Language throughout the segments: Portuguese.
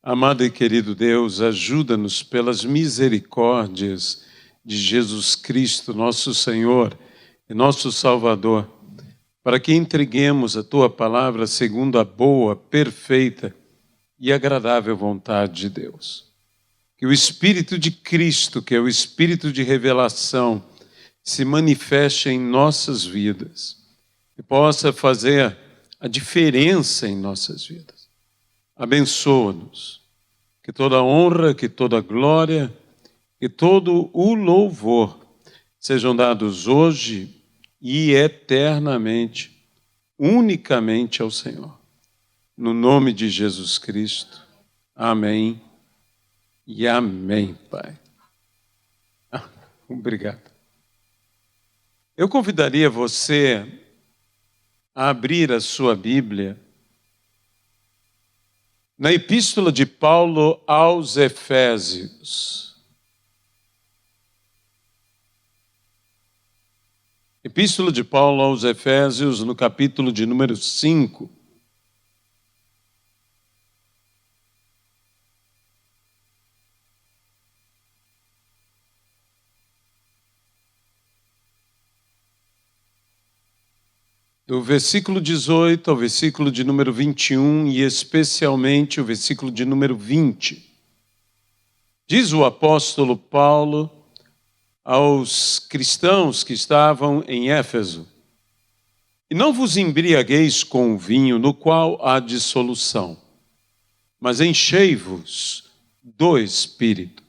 Amado e querido Deus, ajuda-nos pelas misericórdias de Jesus Cristo, nosso Senhor e nosso Salvador, para que entreguemos a Tua palavra segundo a boa, perfeita e agradável vontade de Deus. Que o Espírito de Cristo, que é o Espírito de revelação, se manifeste em nossas vidas e possa fazer a diferença em nossas vidas. Abençoa-nos, que toda honra, que toda glória, que todo o louvor sejam dados hoje e eternamente, unicamente ao Senhor. No nome de Jesus Cristo. Amém e amém, Pai. Obrigado. Eu convidaria você a abrir a sua Bíblia na Epístola de Paulo aos Efésios. Epístola de Paulo aos Efésios, no capítulo de número 5. Do versículo 18 ao versículo de número 21 e especialmente o versículo de número 20. Diz o apóstolo Paulo aos cristãos que estavam em Éfeso: E não vos embriagueis com o vinho no qual há dissolução, mas enchei-vos do Espírito,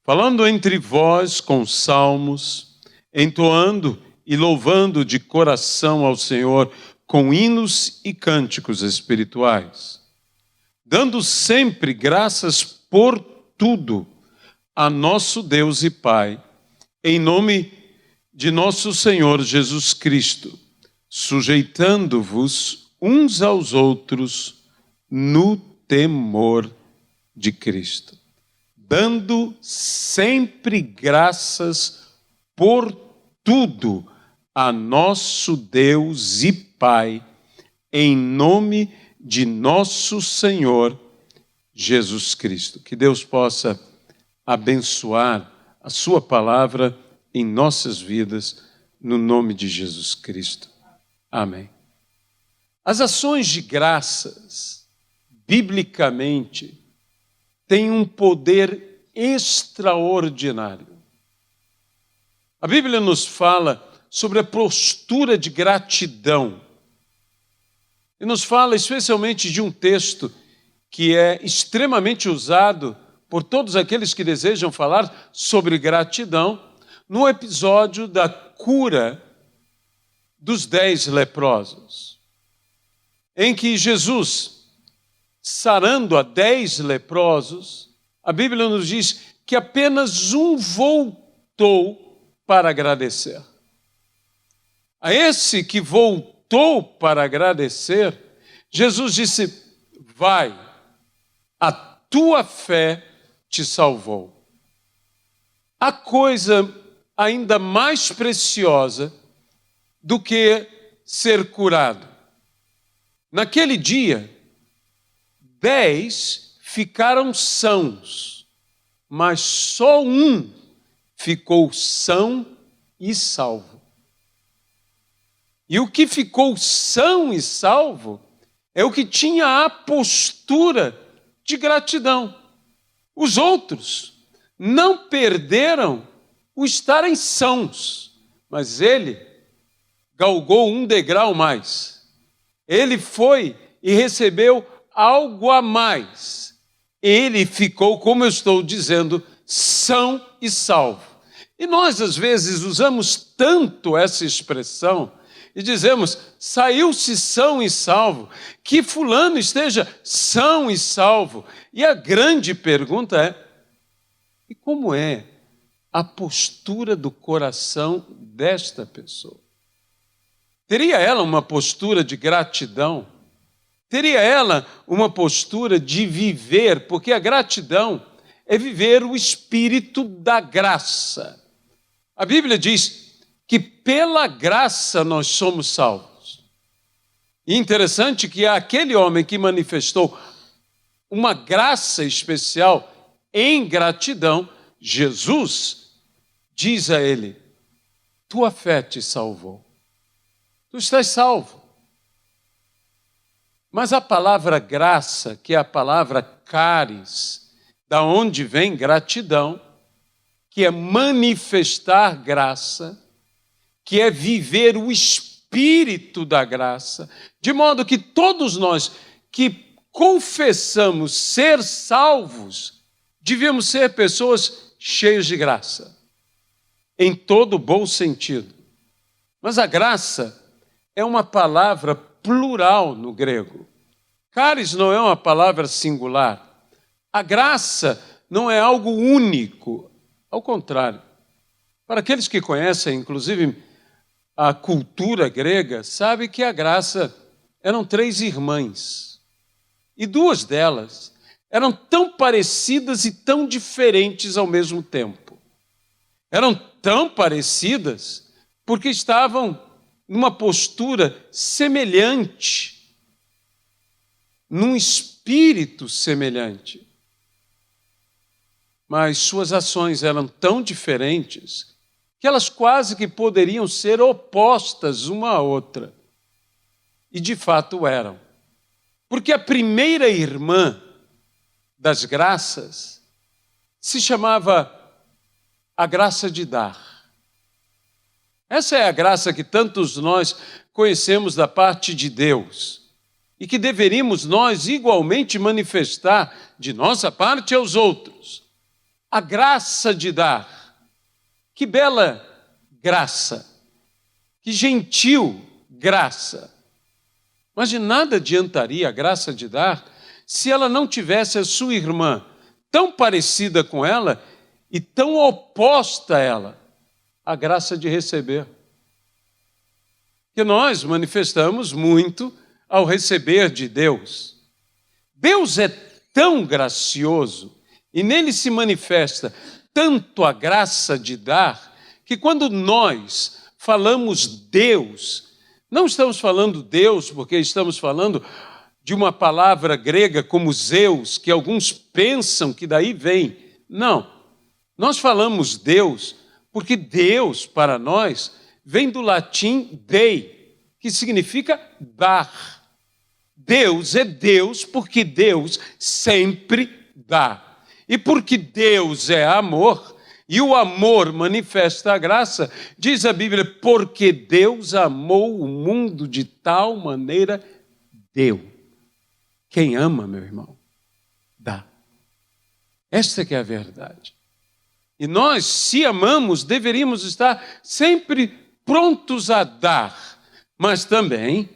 falando entre vós com salmos, entoando e louvando de coração ao Senhor com hinos e cânticos espirituais, dando sempre graças por tudo a nosso Deus e Pai, em nome de nosso Senhor Jesus Cristo, sujeitando-vos uns aos outros no temor de Cristo, dando sempre graças por tudo a nosso Deus e Pai, em nome de nosso Senhor Jesus Cristo. Que Deus possa abençoar a sua palavra em nossas vidas, no nome de Jesus Cristo. Amém. As ações de graças, biblicamente, têm um poder extraordinário. A Bíblia nos fala sobre a postura de gratidão. E nos fala especialmente de um texto que é extremamente usado por todos aqueles que desejam falar sobre gratidão, no episódio da cura dos 10 leprosos, em que Jesus, sarando a 10 leprosos, a Bíblia nos diz que apenas um voltou para agradecer. A esse que voltou para agradecer, Jesus disse: vai, a tua fé te salvou. Há coisa ainda mais preciosa do que ser curado. Naquele dia, 10 ficaram sãos, mas só um ficou são e salvo. E o que ficou são e salvo é o que tinha a postura de gratidão. Os outros não perderam o estarem sãos, mas ele galgou um degrau mais. Ele foi e recebeu algo a mais. Ele ficou, como eu estou dizendo, são e salvo. E nós, às vezes, usamos tanto essa expressão e dizemos: saiu-se são e salvo, que fulano esteja são e salvo. E a grande pergunta é: e como é a postura do coração desta pessoa? Teria ela uma postura de gratidão? Teria ela uma postura de viver? Porque a gratidão é viver o espírito da graça. A Bíblia diz que pela graça nós somos salvos. E interessante que aquele homem que manifestou uma graça especial em gratidão, Jesus diz a ele: tua fé te salvou. Tu estás salvo. Mas a palavra graça, que é a palavra caris, da onde vem gratidão, que é manifestar graça, que é viver o espírito da graça, de modo que todos nós que confessamos ser salvos, devíamos ser pessoas cheias de graça, em todo o bom sentido. Mas a graça é uma palavra plural no grego. Caris não é uma palavra singular. A graça não é algo único. Ao contrário. Para aqueles que conhecem, inclusive, a cultura grega, sabe que a graça eram 3 irmãs. E 2 delas eram tão parecidas e tão diferentes ao mesmo tempo. Eram tão parecidas porque estavam numa postura semelhante, num espírito semelhante. Mas suas ações eram tão diferentes que elas quase que poderiam ser opostas uma à outra. E de fato eram. Porque a primeira irmã das graças se chamava a graça de dar. Essa é a graça que tantos nós conhecemos da parte de Deus e que deveríamos nós igualmente manifestar de nossa parte aos outros. A graça de dar. Que bela graça, que gentil graça. Mas de nada adiantaria a graça de dar se ela não tivesse a sua irmã tão parecida com ela e tão oposta a ela, a graça de receber. Que nós manifestamos muito ao receber de Deus. Deus é tão gracioso e nele se manifesta tanto a graça de dar, que quando nós falamos Deus, não estamos falando Deus porque estamos falando de uma palavra grega como Zeus, que alguns pensam que daí vem. Não, nós falamos Deus porque Deus, para nós, vem do latim dei, que significa dar. Deus é Deus porque Deus sempre dá. E porque Deus é amor, e o amor manifesta a graça, diz a Bíblia, porque Deus amou o mundo de tal maneira, deu. Quem ama, meu irmão, dá. Esta que é a verdade. E nós, se amamos, deveríamos estar sempre prontos a dar, mas também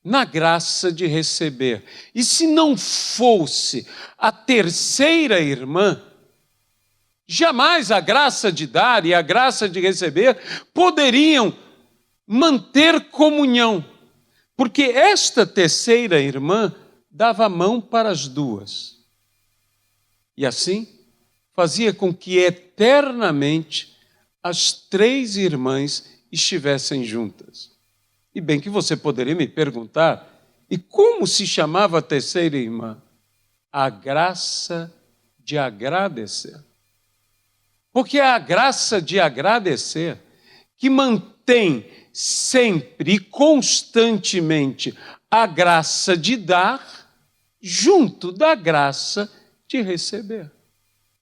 na graça de receber. E se não fosse a terceira irmã, jamais a graça de dar e a graça de receber poderiam manter comunhão, porque esta terceira irmã dava a mão para as 2. E assim fazia com que eternamente as 3 irmãs estivessem juntas. E bem que você poderia me perguntar, e como se chamava a terceira irmã? A graça de agradecer. Porque é a graça de agradecer que mantém sempre e constantemente a graça de dar junto da graça de receber.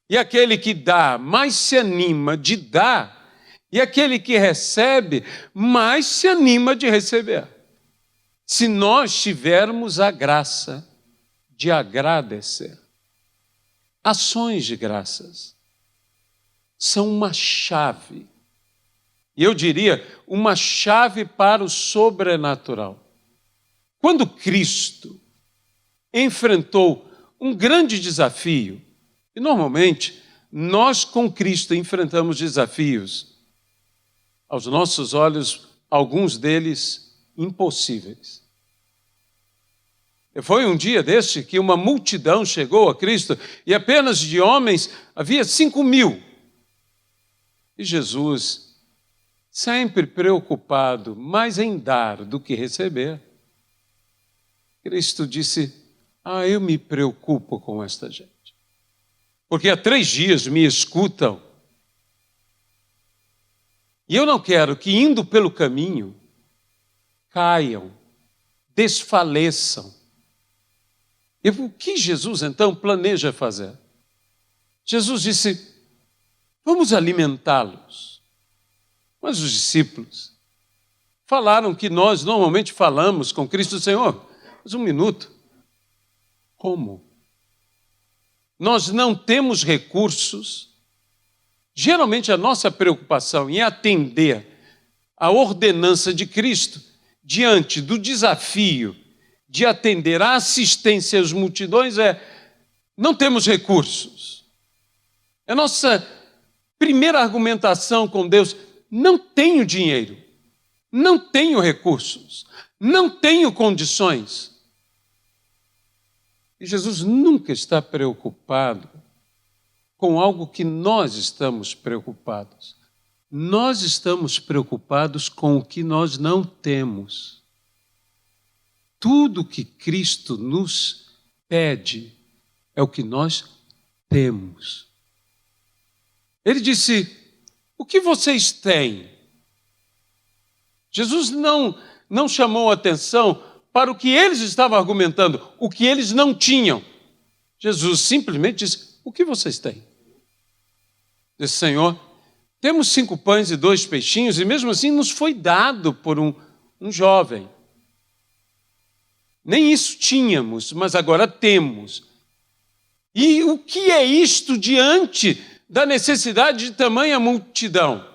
E aquele que dá mais se anima de dar, e aquele que recebe, mais se anima de receber. Se nós tivermos a graça de agradecer. Ações de graças são uma chave. E eu diria, uma chave para o sobrenatural. Quando Cristo enfrentou um grande desafio, e normalmente nós com Cristo enfrentamos desafios, aos nossos olhos, alguns deles impossíveis. Foi um dia deste que uma multidão chegou a Cristo e apenas de homens havia 5.000. E Jesus, sempre preocupado mais em dar do que receber, Cristo disse, Eu me preocupo com esta gente. Porque há 3 dias me escutam. E eu não quero que, indo pelo caminho, caiam, desfaleçam. E o que Jesus, então, planeja fazer? Jesus disse, vamos alimentá-los. Mas os discípulos falaram que nós normalmente falamos com Cristo Senhor. Mas 1 minuto. Como? Nós não temos recursos. Geralmente a nossa preocupação em atender a ordenança de Cristo diante do desafio de atender à assistência às multidões não temos recursos. A nossa primeira argumentação com Deus, não tenho dinheiro, não tenho recursos, não tenho condições. E Jesus nunca está preocupado com algo que nós estamos preocupados. Nós estamos preocupados com o que nós não temos. Tudo que Cristo nos pede é o que nós temos. Ele disse, o que vocês têm? Jesus não chamou atenção para o que eles estavam argumentando, o que eles não tinham. Jesus simplesmente disse, o que vocês têm? Disse, Senhor, temos 5 pães e 2 peixinhos, e mesmo assim nos foi dado por um jovem. Nem isso tínhamos, mas agora temos. E o que é isto diante da necessidade de tamanha multidão?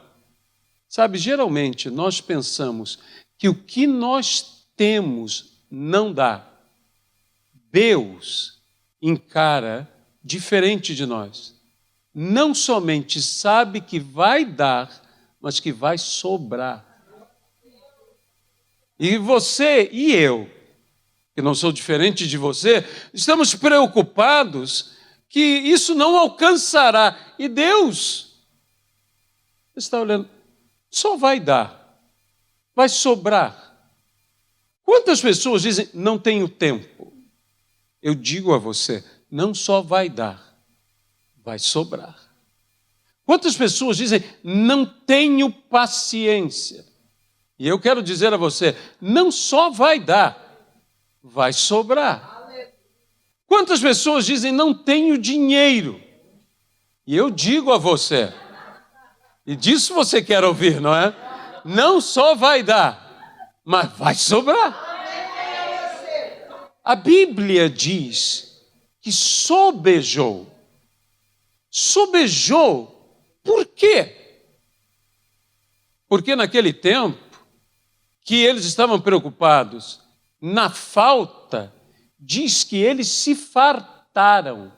Sabe, geralmente nós pensamos que o que nós temos não dá. Deus encara diferente de nós. Não somente sabe que vai dar, mas que vai sobrar. E você e eu, que não sou diferente de você, estamos preocupados que isso não alcançará. E Deus está olhando, só vai dar, vai sobrar. Quantas pessoas dizem, não tenho tempo? Eu digo a você, não só vai dar, vai sobrar. Quantas pessoas dizem, não tenho paciência? E eu quero dizer a você, não só vai dar, vai sobrar. Quantas pessoas dizem, não tenho dinheiro? E eu digo a você, e disso você quer ouvir, não é? Não só vai dar, mas vai sobrar. A Bíblia diz que sobejou. Sobejou. Por quê? Porque naquele tempo que eles estavam preocupados na falta, diz que eles se fartaram.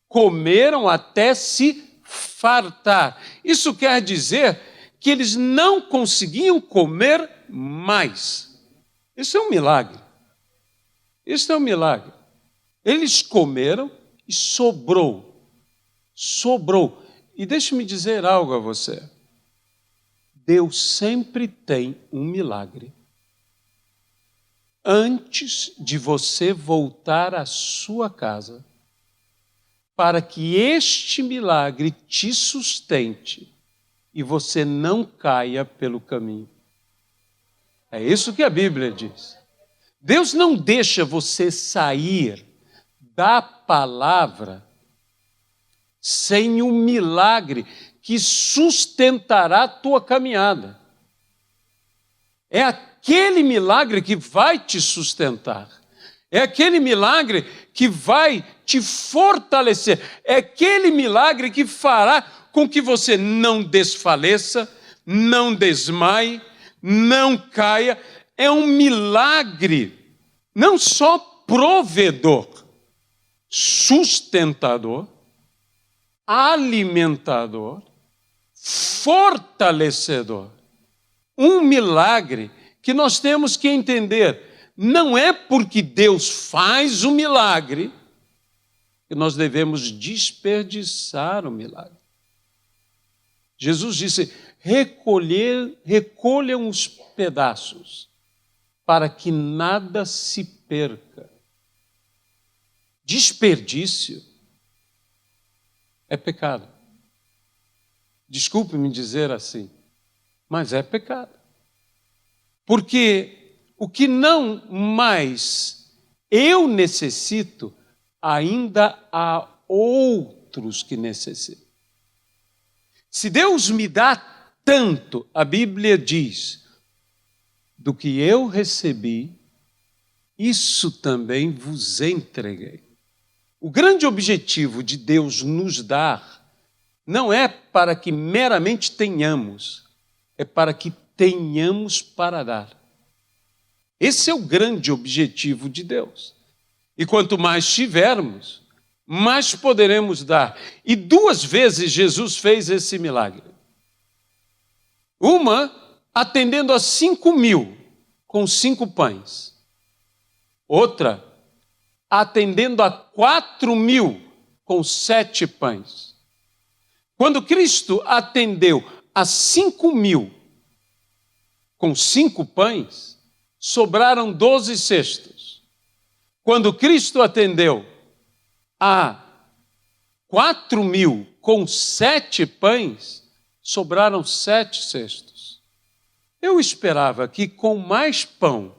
Comeram até se fartar. Isso quer dizer que eles não conseguiam comer mais. Isso é um milagre. Isso é um milagre. Eles comeram e sobrou. Sobrou. E deixe-me dizer algo a você. Deus sempre tem um milagre. Antes de você voltar à sua casa, para que este milagre te sustente e você não caia pelo caminho. É isso que a Bíblia diz. Deus não deixa você sair da palavra sem um milagre que sustentará a tua caminhada. É aquele milagre que vai te sustentar. É aquele milagre que vai te fortalecer. É aquele milagre que fará com que você não desfaleça, não desmaie, não caia. É um milagre, não só provedor, sustentador, alimentador, fortalecedor. Um milagre que nós temos que entender. Não é porque Deus faz o milagre que nós devemos desperdiçar o milagre. Jesus disse, recolham os pedaços, para que nada se perca. desperdício, é pecado. Desculpe-me dizer assim, mas é pecado. Porque o que não mais eu necessito, ainda há outros que necessitam. Se Deus me dá tanto, a Bíblia diz, do que eu recebi, isso também vos entreguei. O grande objetivo de Deus nos dar não é para que meramente tenhamos, é para que tenhamos para dar. Esse é o grande objetivo de Deus. E quanto mais tivermos, mais poderemos dar. E 2 vezes Jesus fez esse milagre. Uma, atendendo a 5.000 com 5 pães. Outra, atendendo a 4.000 com 7 pães. Quando Cristo atendeu a 5.000 com 5 pães, sobraram 12 cestos. Quando Cristo atendeu a 4.000 com 7 pães, sobraram 7 cestos. Eu esperava que com mais pão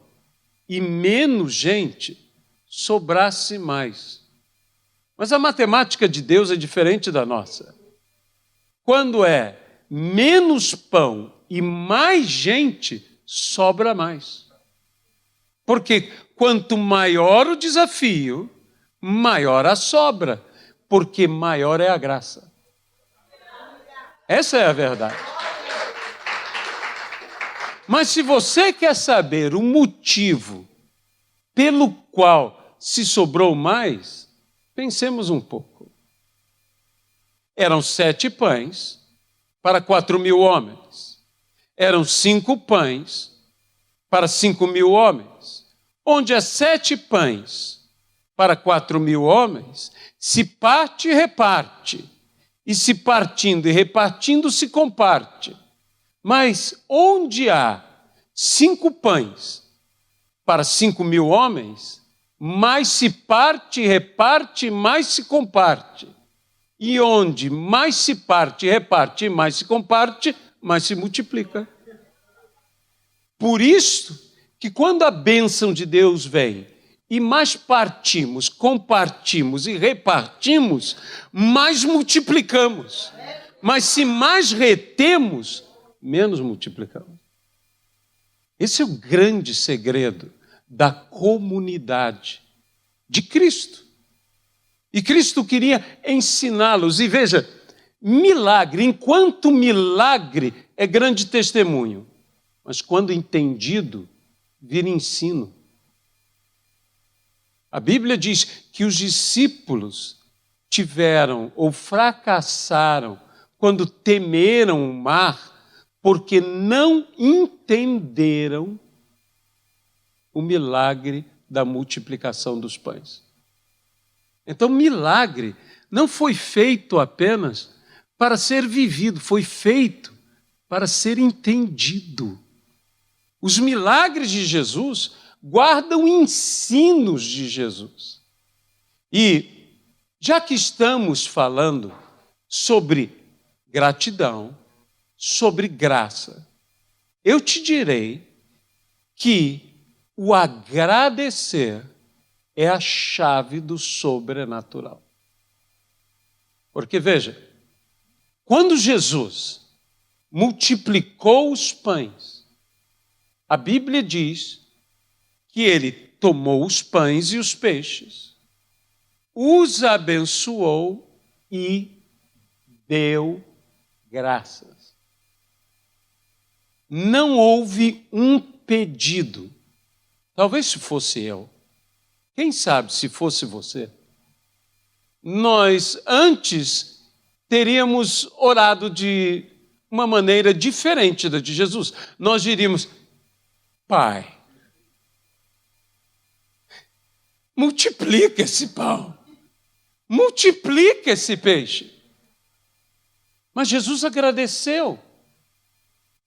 e menos gente, sobrasse mais. Mas a matemática de Deus é diferente da nossa. Quando é menos pão e mais gente, sobra mais. Porque quanto maior o desafio, maior a sobra, porque maior é a graça. Essa é a verdade. Mas se você quer saber o motivo pelo qual se sobrou mais, pensemos um pouco. Eram 7 pães para 4.000 homens. Eram 5 pães para 5.000 homens. Onde é 7 pães para 4.000 homens, se parte e reparte. E se partindo e repartindo, se comparte. Mas onde há 5 pães para 5.000 homens, mais se parte e reparte, mais se comparte. E onde mais se parte e reparte, mais se comparte, mais se multiplica. Por isso que quando a bênção de Deus vem, e mais partimos, compartimos e repartimos, mais multiplicamos. Mas se mais retemos, menos multiplicamos. Esse é o grande segredo da comunidade de Cristo. E Cristo queria ensiná-los. E veja, milagre, enquanto milagre é grande testemunho, mas quando entendido, vira ensino. A Bíblia diz que os discípulos tiveram ou fracassaram quando temeram o mar, porque não entenderam o milagre da multiplicação dos pães. Então, milagre não foi feito apenas para ser vivido, foi feito para ser entendido. Os milagres de Jesus guardam ensinos de Jesus. E, já que estamos falando sobre gratidão, sobre graça, eu te direi que o agradecer é a chave do sobrenatural. Porque, veja, quando Jesus multiplicou os pães, a Bíblia diz que ele tomou os pães e os peixes, os abençoou e deu graças. Não houve um pedido. Talvez se fosse eu, quem sabe se fosse você, nós antes teríamos orado de uma maneira diferente da de Jesus. Nós diríamos: Pai, multiplica esse pão, multiplica esse peixe. Mas Jesus agradeceu.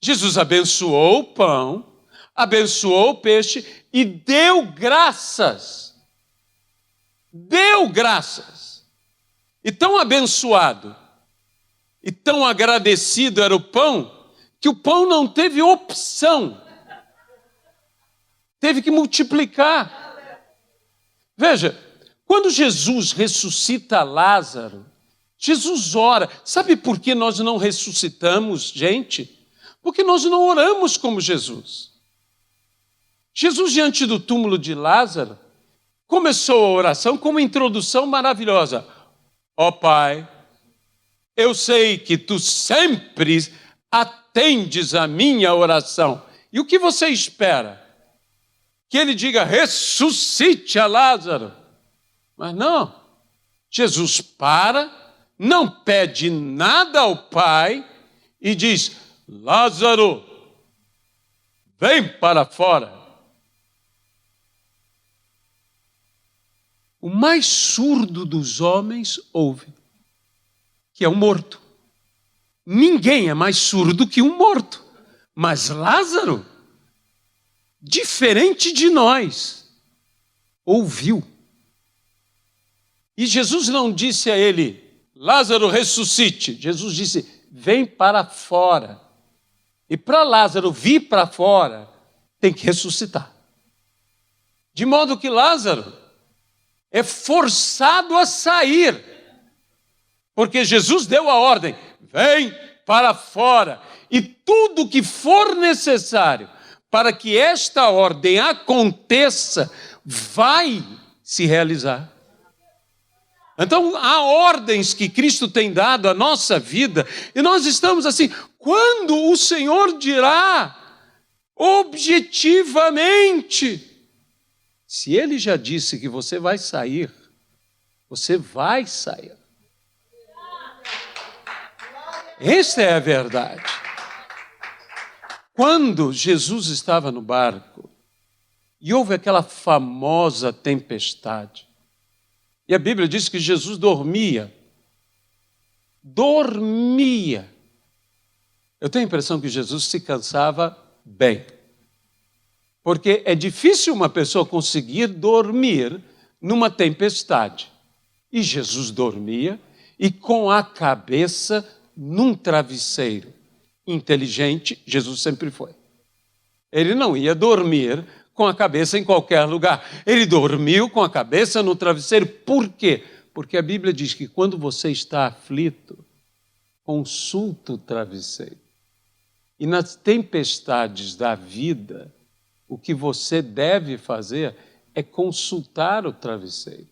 Jesus abençoou o pão, abençoou o peixe e deu graças. deu graças. E tão abençoado, e tão agradecido era o pão, que o pão não teve opção. Teve que multiplicar. Veja, quando Jesus ressuscita Lázaro, Jesus ora. Sabe por que nós não ressuscitamos, gente? Porque nós não oramos como Jesus. Jesus, diante do túmulo de Lázaro, começou a oração com uma introdução maravilhosa. Ó Pai, eu sei que tu sempre atendes a minha oração. E o que você espera? Que ele diga, ressuscite a Lázaro. Mas não, Jesus não pede nada ao Pai e diz, Lázaro, vem para fora. O mais surdo dos homens ouve, que é um morto. Ninguém é mais surdo que um morto. Mas Lázaro, diferente de nós, ouviu. E Jesus não disse a ele, Lázaro, ressuscite. Jesus disse, vem para fora. E para Lázaro vir para fora, tem que ressuscitar. De modo que Lázaro é forçado a sair. Porque Jesus deu a ordem, vem para fora. E tudo que for necessário para que esta ordem aconteça, vai se realizar. Então, há ordens que Cristo tem dado à nossa vida, e nós estamos assim, quando o Senhor dirá, objetivamente, se Ele já disse que você vai sair, você vai sair. Esta é a verdade. Quando Jesus estava no barco, e houve aquela famosa tempestade, e a Bíblia diz que Jesus dormia. Eu tenho a impressão que Jesus se cansava bem. Porque é difícil uma pessoa conseguir dormir numa tempestade. E Jesus dormia e com a cabeça num travesseiro. Inteligente, Jesus sempre foi. Ele não ia dormir com a cabeça em qualquer lugar. Ele dormiu com a cabeça no travesseiro. Por quê? Porque a Bíblia diz que quando você está aflito, consulta o travesseiro. E nas tempestades da vida, o que você deve fazer é consultar o travesseiro.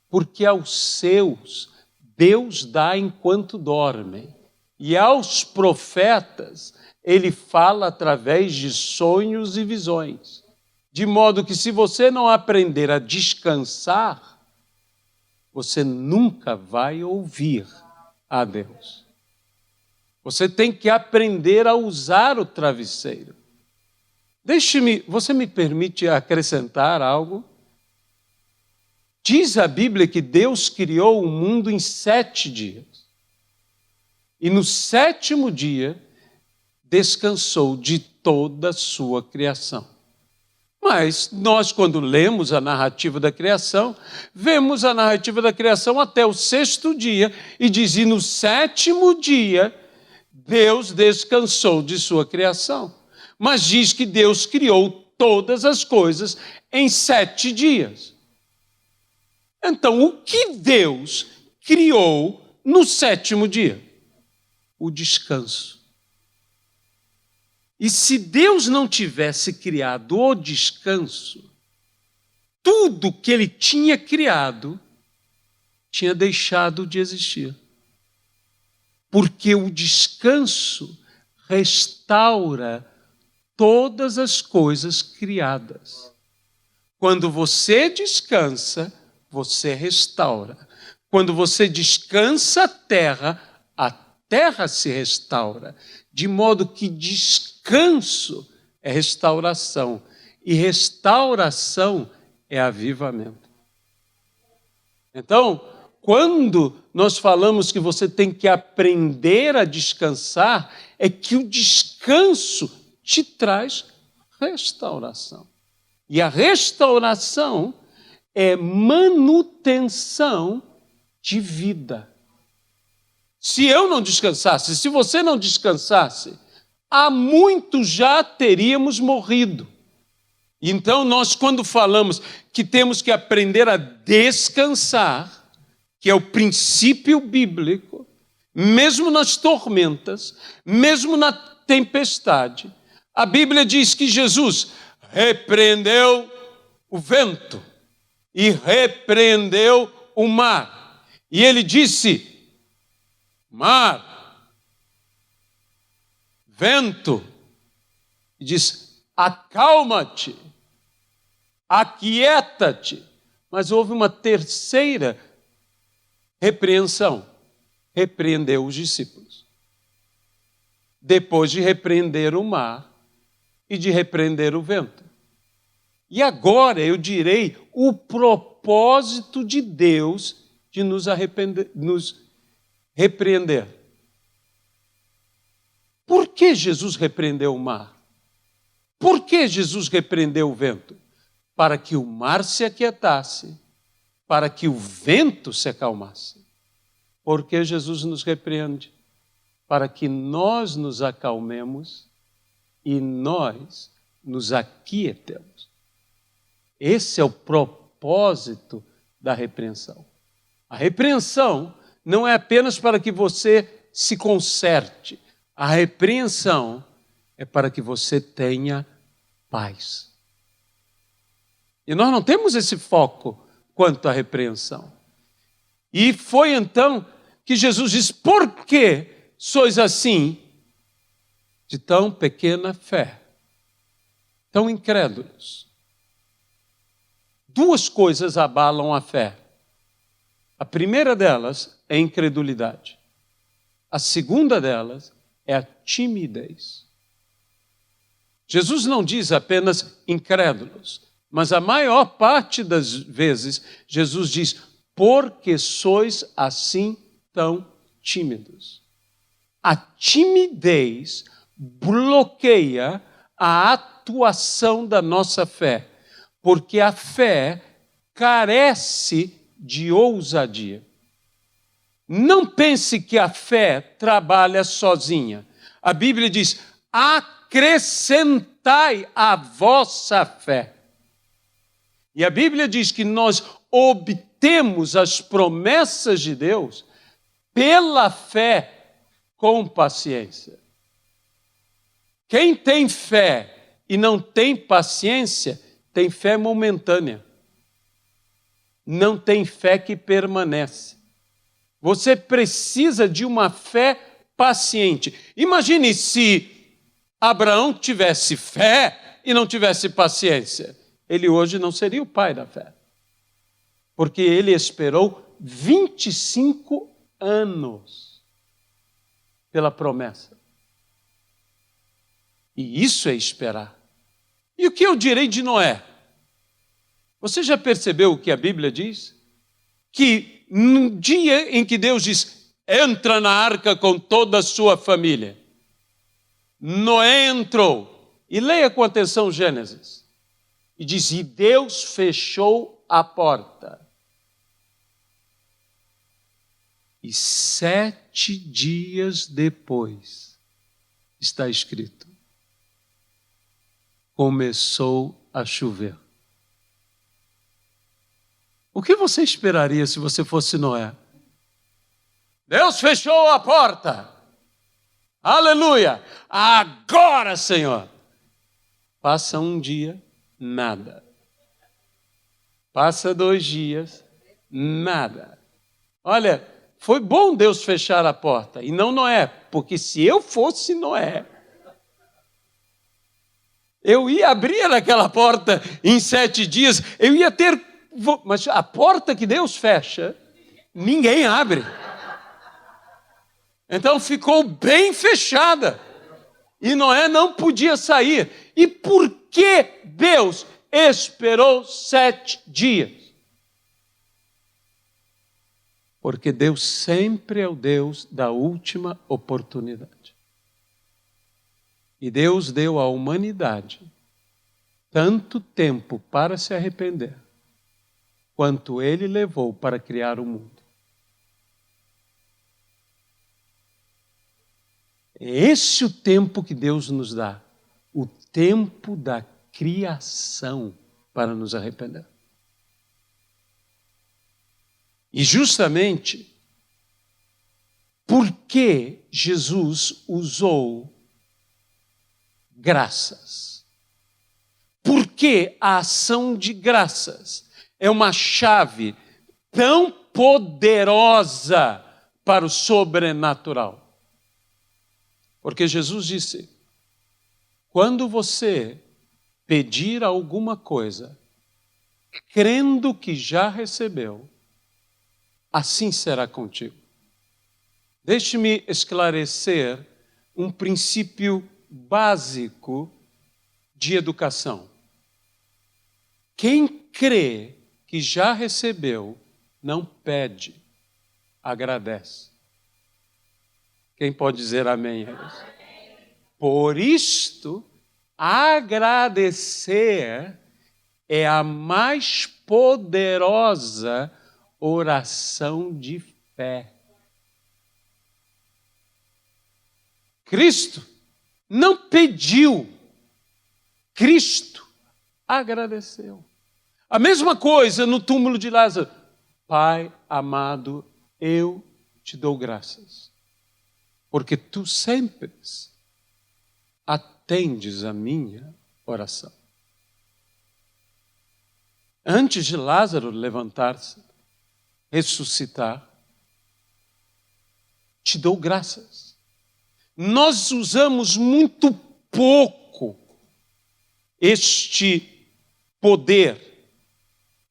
Porque aos seus, Deus dá enquanto dormem. E aos profetas, ele fala através de sonhos e visões. De modo que se você não aprender a descansar, você nunca vai ouvir a Deus. Você tem que aprender a usar o travesseiro. Você me permite acrescentar algo? Diz a Bíblia que Deus criou o mundo em 7 dias. E no 7º dia, descansou de toda a sua criação. Mas nós, quando lemos a narrativa da criação, vemos a narrativa da criação até o 6º dia, e diz, e no 7º dia, Deus descansou de sua criação. Mas diz que Deus criou todas as coisas em 7 dias. Então, o que Deus criou no 7º dia? O descanso. E se Deus não tivesse criado o descanso, tudo que Ele tinha criado tinha deixado de existir. Porque o descanso restaura todas as coisas criadas. Quando você descansa, você restaura. Quando você descansa a terra se restaura. De modo que descanso é restauração. E restauração é avivamento. Então, quando nós falamos que você tem que aprender a descansar, é que o descanso te traz restauração. E a restauração é manutenção de vida. Se eu não descansasse, se você não descansasse, há muito já teríamos morrido. Então, nós, quando falamos que temos que aprender a descansar, que é o princípio bíblico, mesmo nas tormentas, mesmo na tempestade, a Bíblia diz que Jesus repreendeu o vento e repreendeu o mar. E ele disse: mar, vento, e diz: acalma-te, aquieta-te. Mas houve uma terceira repreensão. Repreendeu os discípulos. Depois de repreender o mar e de repreender o vento. E agora eu direi o propósito de Deus de nos repreender. Por que Jesus repreendeu o mar? Por que Jesus repreendeu o vento? Para que o mar se aquietasse, para que o vento se acalmasse. Por que Jesus nos repreende? Para que nós nos acalmemos e nós nos aquietemos. Esse é o propósito da repreensão. A repreensão não é apenas para que você se conserte. A repreensão é para que você tenha paz. E nós não temos esse foco quanto à repreensão. E foi então que Jesus diz: por que sois assim, de tão pequena fé, tão incrédulos? Duas coisas abalam a fé. A primeira delas é a incredulidade. A segunda delas é a timidez. Jesus não diz apenas incrédulos, mas a maior parte das vezes Jesus diz: porque sois assim tão tímidos. A timidez bloqueia a atuação da nossa fé, porque a fé carece de ousadia. Não pense que a fé trabalha sozinha. A Bíblia diz: acrescentai a vossa fé. E a Bíblia diz que nós obtemos as promessas de Deus pela fé com paciência. Quem tem fé e não tem paciência, tem fé momentânea. Não tem fé que permanece. Você precisa de uma fé paciente. Imagine se Abraão tivesse fé e não tivesse paciência. Ele hoje não seria o pai da fé. Porque ele esperou 25 anos pela promessa. E isso é esperar. E o que eu direi de Noé? Você já percebeu o que a Bíblia diz? Que no dia em que Deus diz: entra na arca com toda a sua família, Noé entrou. E leia com atenção Gênesis. E diz: e Deus fechou a porta. E 7 dias depois, está escrito, começou a chover. O que você esperaria se você fosse Noé? Deus fechou a porta. Aleluia! Agora, Senhor. Passa um dia, nada. Passa 2 dias, nada. Olha, foi bom Deus fechar a porta e não Noé, porque se eu fosse Noé, eu ia abrir aquela porta em 7 dias, eu ia ter... Mas a porta que Deus fecha, ninguém abre. Então ficou bem fechada. E Noé não podia sair. E por que Deus esperou 7 dias? Porque Deus sempre é o Deus da última oportunidade. E Deus deu à humanidade tanto tempo para se arrepender, quanto ele levou para criar o mundo. É esse o tempo que Deus nos dá, o tempo da criação para nos arrepender. E justamente porque Jesus usou graças. Porque a ação de graças é uma chave tão poderosa para o sobrenatural. Porque Jesus disse: quando você pedir alguma coisa, crendo que já recebeu, assim será contigo. Deixe-me esclarecer um princípio básico de educação. Quem crê que já recebeu, não pede, agradece. Quem pode dizer amém a isso? Por isto, agradecer é a mais poderosa oração de fé. Cristo não pediu, Cristo agradeceu. A mesma coisa no túmulo de Lázaro. Pai amado, eu te dou graças, porque tu sempre atendes a minha oração. Antes de Lázaro levantar-se, ressuscitar, te dou graças. Nós usamos muito pouco este poder,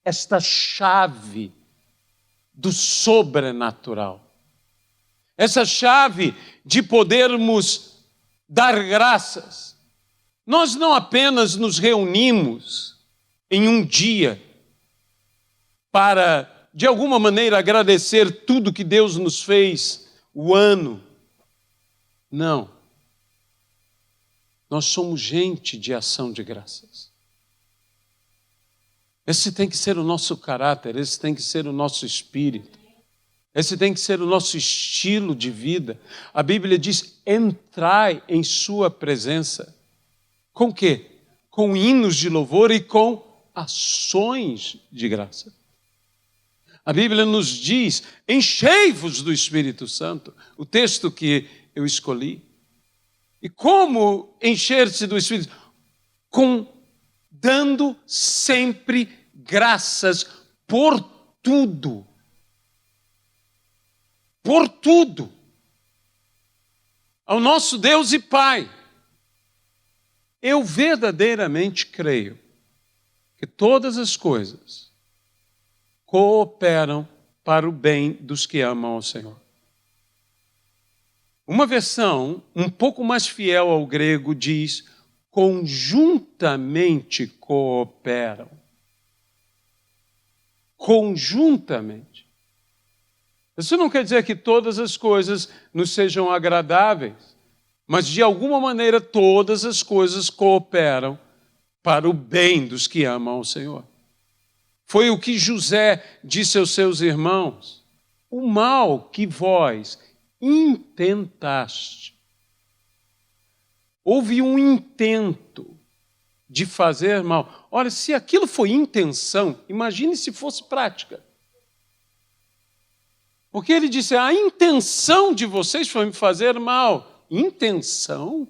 esta chave do sobrenatural. Essa chave de podermos dar graças. Nós não apenas nos reunimos em um dia para, de alguma maneira, agradecer tudo que Deus nos fez o ano. Não. Nós somos gente de ação de graças. Esse tem que ser o nosso caráter, esse tem que ser o nosso espírito. Esse tem que ser o nosso estilo de vida. A Bíblia diz: entrai em sua presença. Com o quê? Com hinos de louvor e com ações de graça. A Bíblia nos diz: enchei-vos do Espírito Santo. O texto que eu escolhi. E como encher-se do Espírito? Dando sempre graças por tudo. Por tudo. Ao nosso Deus e Pai. Eu verdadeiramente creio que todas as coisas cooperam para o bem dos que amam ao Senhor. Uma versão um pouco mais fiel ao grego diz: conjuntamente cooperam. Conjuntamente. Isso não quer dizer que todas as coisas nos sejam agradáveis, mas de alguma maneira todas as coisas cooperam para o bem dos que amam ao Senhor. Foi o que José disse aos seus irmãos: o mal que vós intentaste. Houve um intento de fazer mal. Olha, se aquilo foi intenção, imagine se fosse prática. Porque ele disse: a intenção de vocês foi me fazer mal. Intenção?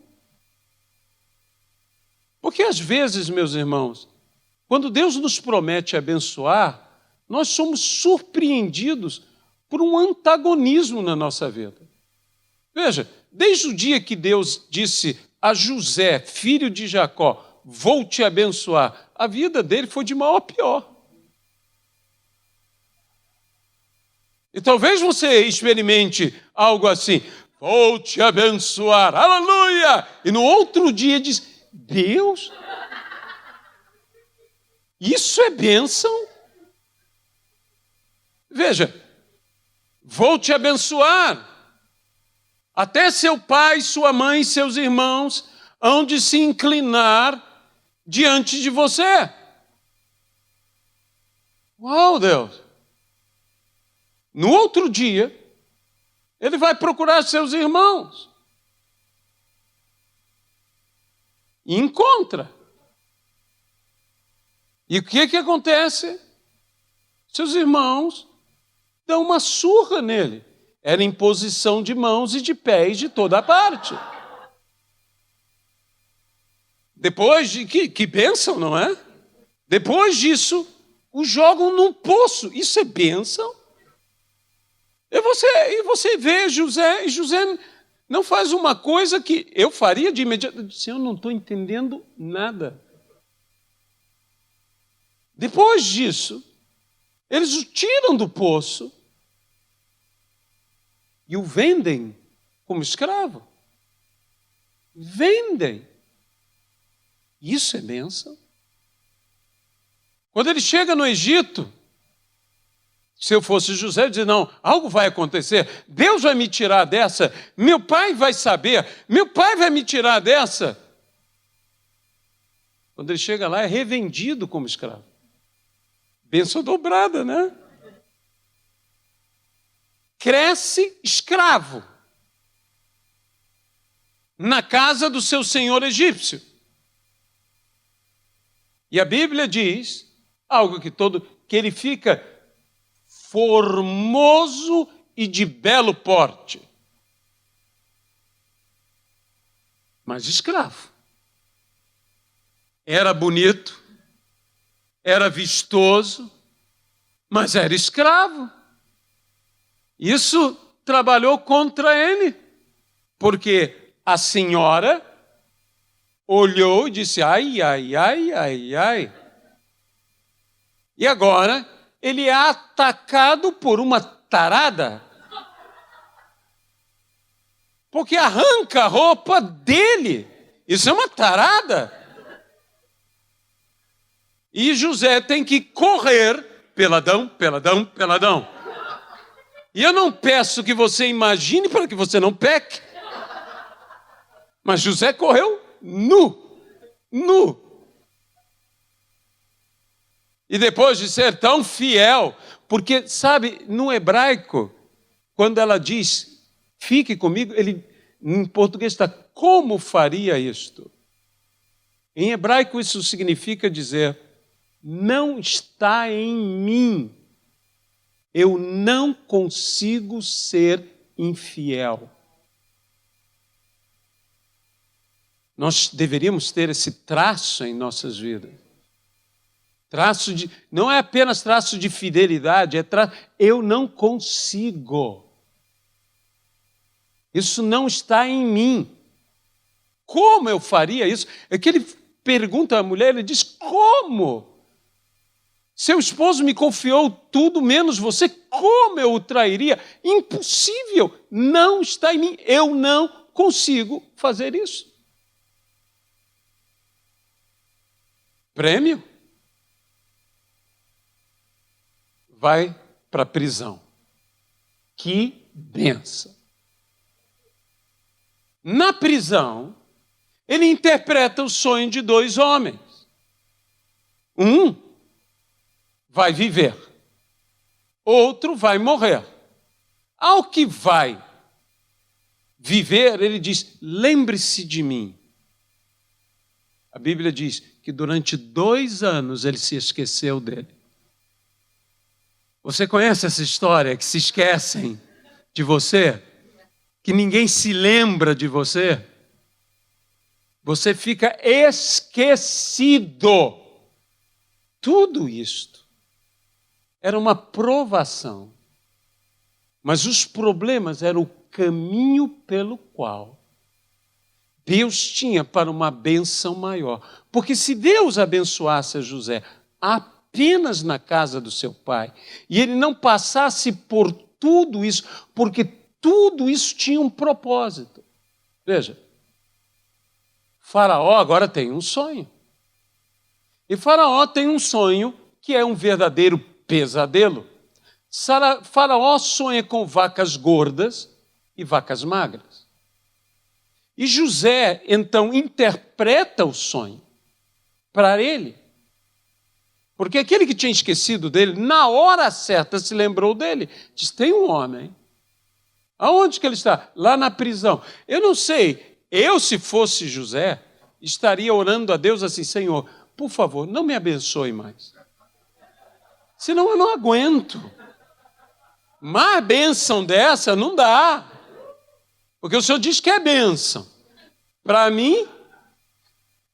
Porque às vezes, meus irmãos, quando Deus nos promete abençoar, nós somos surpreendidos por um antagonismo na nossa vida. Veja, desde o dia que Deus disse a José, filho de Jacó, vou te abençoar, a vida dele foi de mal a pior. E talvez você experimente algo assim: vou te abençoar, aleluia! E no outro dia diz: Deus, isso é bênção? Veja, vou te abençoar. Até seu pai, sua mãe e seus irmãos hão de se inclinar diante de você. Uau, Deus! No outro dia, ele vai procurar seus irmãos. E encontra. E o que acontece? Seus irmãos dão uma surra nele. Era imposição de mãos e de pés de toda parte. Depois de... Que bênção, não é? Depois disso, o jogam num poço. Isso é bênção? E você vê José, e José não faz uma coisa que eu faria de imediato. Eu disse, eu não estou entendendo nada. Depois disso, eles o tiram do poço e o vendem como escravo. Vendem. Isso é bênção. Quando ele chega no Egito, se eu fosse José, eu dizia, não, algo vai acontecer, Deus vai me tirar dessa, meu pai vai saber, meu pai vai me tirar dessa. Quando ele chega lá, é revendido como escravo. Bênção dobrada, né? Cresce escravo na casa do seu senhor egípcio. E a Bíblia diz algo que ele fica formoso e de belo porte, mas escravo. Era bonito, era vistoso, mas era escravo. Isso trabalhou contra ele, porque a senhora olhou e disse, ai, ai, ai, ai, ai. E agora ele é atacado por uma tarada, porque arranca a roupa dele. Isso é uma tarada. E José tem que correr, peladão, peladão, peladão. E eu não peço que você imagine para que você não peque, mas José correu nu, nu. E depois de ser tão fiel, porque, sabe, no hebraico, quando ela diz, fique comigo, ele, em português está, como faria isto? Em hebraico isso significa dizer, não está em mim, eu não consigo ser infiel. Nós deveríamos ter esse traço em nossas vidas. Não é apenas traço de fidelidade, eu não consigo. Isso não está em mim. Como eu faria isso? É que ele pergunta à mulher, ele diz, como? Seu esposo me confiou tudo menos você, como eu o trairia? Impossível, não está em mim, eu não consigo fazer isso. Prêmio? Vai para a prisão. Que bênção! Na prisão, ele interpreta o sonho de dois homens. Um vai viver, outro vai morrer. Ao que vai viver, ele diz, lembre-se de mim. A Bíblia diz que durante 2 anos ele se esqueceu dele. Você conhece essa história que se esquecem de você? Que ninguém se lembra de você? Você fica esquecido. Tudo isto era uma provação. Mas os problemas eram o caminho pelo qual Deus tinha para uma bênção maior. Porque se Deus abençoasse a José apenas na casa do seu pai, e ele não passasse por tudo isso, porque tudo isso tinha um propósito. Veja, Faraó agora tem um sonho. E Faraó tem um sonho que é um verdadeiro pesadelo. Faraó sonha com vacas gordas e vacas magras. E José, então, interpreta o sonho para ele. Porque aquele que tinha esquecido dele, na hora certa se lembrou dele. Diz, tem um homem. Aonde que ele está? Lá na prisão. Eu não sei, se fosse José, estaria orando a Deus assim, Senhor, por favor, não me abençoe mais. Senão eu não aguento. Mais bênção dessa não dá. Porque o Senhor diz que é bênção. Para mim,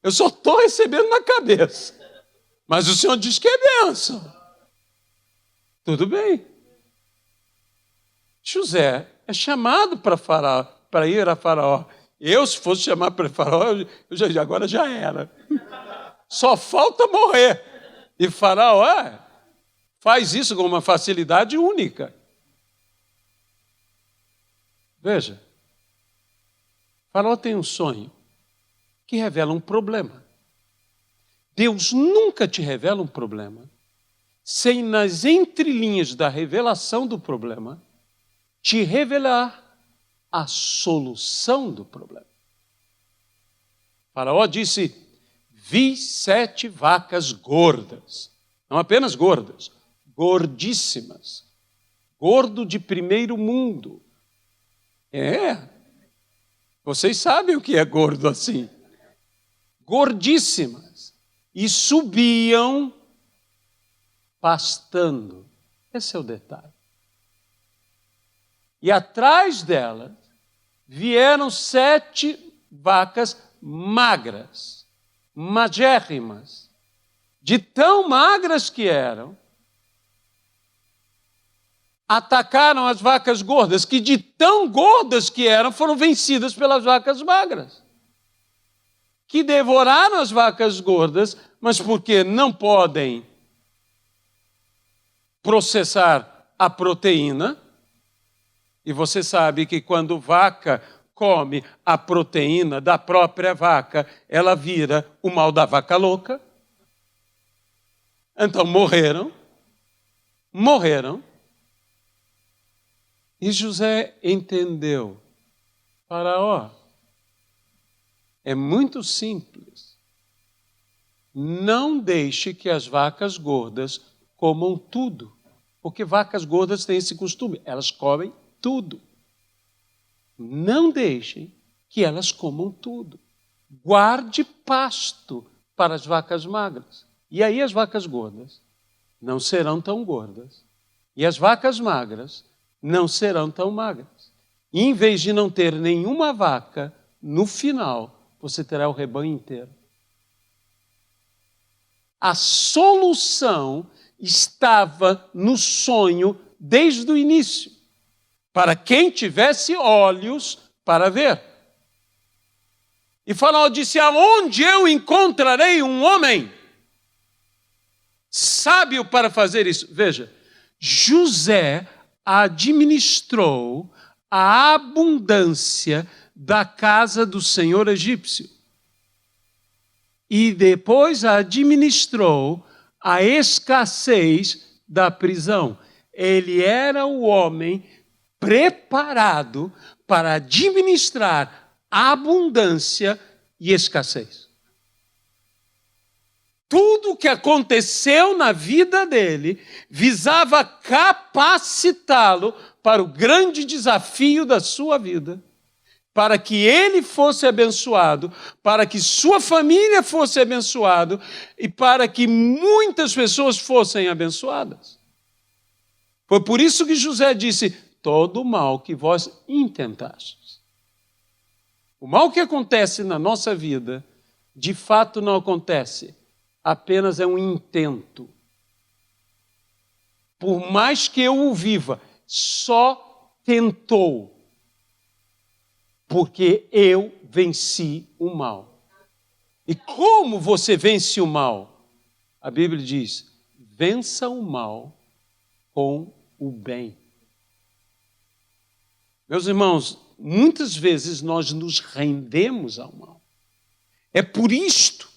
eu só estou recebendo na cabeça. Mas o Senhor diz que é bênção. Tudo bem. José é chamado para ir a Faraó. Eu, se fosse chamar para Faraó, agora já era. Só falta morrer. E Faraó faz isso com uma facilidade única. Veja, Faraó tem um sonho que revela um problema. Deus nunca te revela um problema sem, nas entrelinhas da revelação do problema, te revelar a solução do problema. Faraó disse, vi 7 vacas gordas, não apenas gordas, gordíssimas, gordo de primeiro mundo. Vocês sabem o que é gordo assim. Gordíssimas. E subiam pastando. Esse é o detalhe. E atrás delas vieram 7 vacas magras, magérrimas, de tão magras que eram, atacaram as vacas gordas, que de tão gordas que eram, foram vencidas pelas vacas magras, que devoraram as vacas gordas, mas porque não podem processar a proteína, e você sabe que quando vaca come a proteína da própria vaca, ela vira o mal da vaca louca. Então morreram. E José entendeu. Faraó, é muito simples. Não deixe que as vacas gordas comam tudo. Porque vacas gordas têm esse costume, elas comem tudo. Não deixem que elas comam tudo. Guarde pasto para as vacas magras. E aí as vacas gordas não serão tão gordas. E as vacas magras não serão tão magras. E em vez de não ter nenhuma vaca, no final, você terá o rebanho inteiro. A solução estava no sonho desde o início, para quem tivesse olhos para ver. E Faraó disse, aonde eu encontrarei um homem sábio para fazer isso? Veja, José administrou a abundância da casa do senhor egípcio. E depois administrou a escassez da prisão. Ele era o homem preparado para administrar abundância e escassez. Tudo o que aconteceu na vida dele visava capacitá-lo para o grande desafio da sua vida, para que ele fosse abençoado, para que sua família fosse abençoada e para que muitas pessoas fossem abençoadas. Foi por isso que José disse, todo o mal que vós intentastes. O mal que acontece na nossa vida, de fato não acontece, apenas é um intento. Por mais que eu o viva, só tentou. Porque eu venci o mal. E como você vence o mal? A Bíblia diz, vença o mal com o bem. Meus irmãos, muitas vezes nós nos rendemos ao mal. É por isto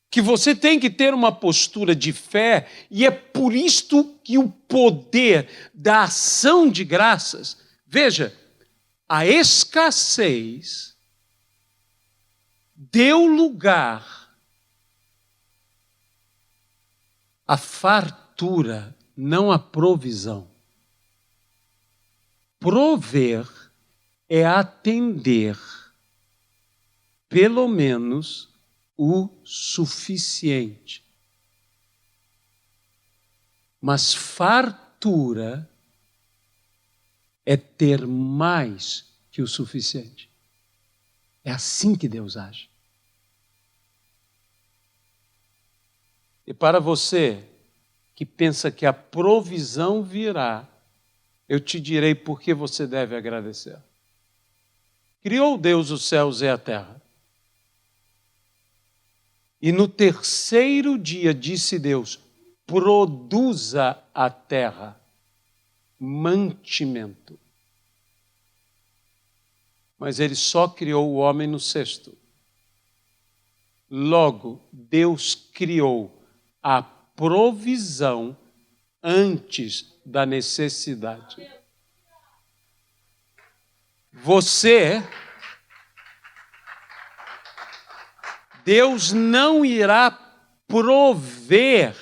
que você tem que ter uma postura de fé e é por isto que o poder da ação de graças, veja, a escassez deu lugar a fartura, não a provisão. Prover é atender, pelo menos, o suficiente. Mas fartura é ter mais que o suficiente. É assim que Deus age. E para você que pensa que a provisão virá, eu te direi por que você deve agradecer. Criou Deus os céus e a terra. E no terceiro dia disse Deus: produza a terra mantimento. Mas ele só criou o homem no sexto. Logo, Deus criou a provisão antes da necessidade. Deus não irá prover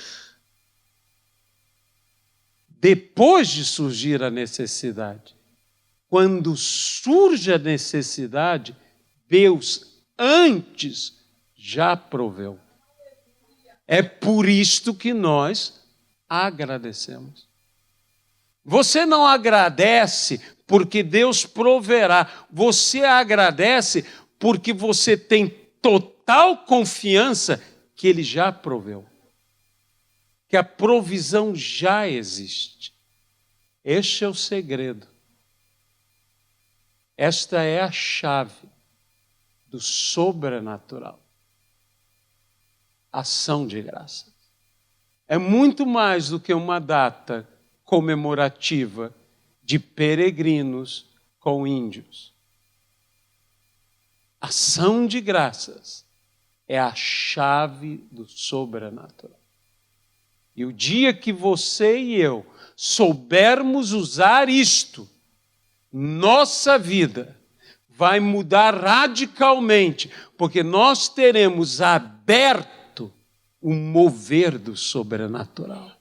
depois de surgir a necessidade. Quando surge a necessidade, Deus antes já proveu. É por isto que nós agradecemos. Você não agradece porque Deus proverá. Você agradece porque você tem total confiança que Ele já proveu. Que a provisão já existe. Este é o segredo. Esta é a chave do sobrenatural. Ação de graça. É muito mais do que uma data comemorativa de peregrinos com índios. Ação de graças é a chave do sobrenatural. E o dia que você e eu soubermos usar isto, nossa vida vai mudar radicalmente, porque nós teremos aberto o mover do sobrenatural.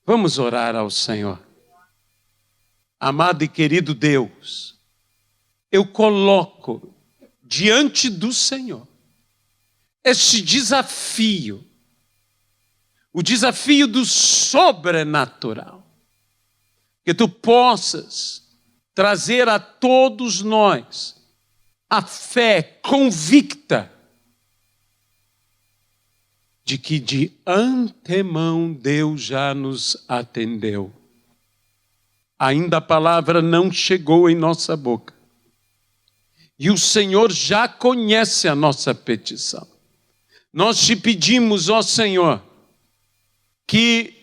Vamos orar ao Senhor. Amado e querido Deus, eu coloco diante do Senhor este desafio, o desafio do sobrenatural, que Tu possas trazer a todos nós a fé convicta de que de antemão Deus já nos atendeu. Ainda a palavra não chegou em nossa boca. E o Senhor já conhece a nossa petição. Nós te pedimos, ó Senhor, que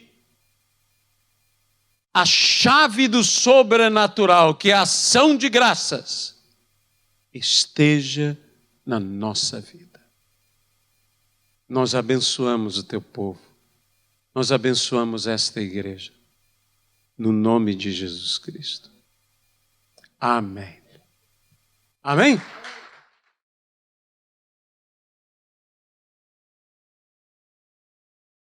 a chave do sobrenatural, que é a ação de graças, esteja na nossa vida. Nós abençoamos o Teu povo. Nós abençoamos esta igreja. No nome de Jesus Cristo. Amém. Amém?